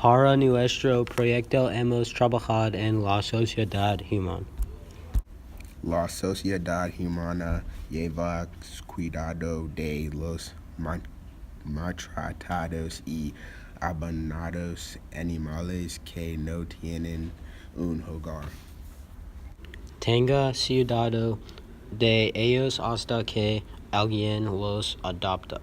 Para nuestro proyecto hemos trabajado en la sociedad humana. La sociedad humana lleva cuidado de los maltratados y abandonados animales que no tienen un hogar. Tenga cuidado de ellos hasta que alguien los adopta.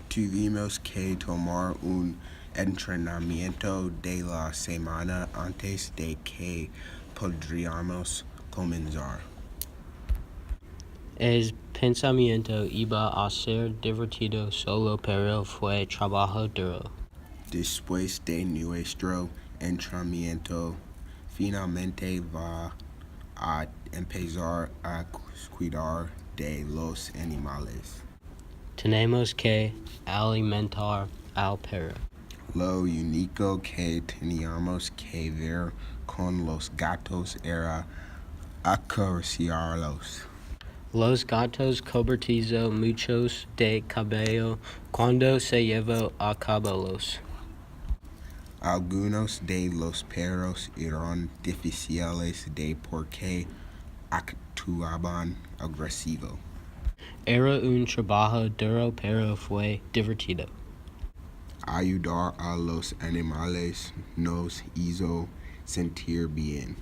Tuvimos que tomar un entrenamiento de la semana antes de que podríamos comenzar. El pensamiento iba a ser divertido solo, pero fue trabajo duro. Después de nuestro entrenamiento, finalmente va a empezar a cuidar de los animales. Tenemos que alimentar al perro. Lo único que teníamos que ver con los gatos era acariciarlos. Los gatos cobertizan muchos de cabello cuando se lleva a cabo los. Algunos de los perros eran difíciles de porque actuaban agresivo. Era un trabajo duro, pero fue divertido. Ayudar a los animales nos hizo sentir bien.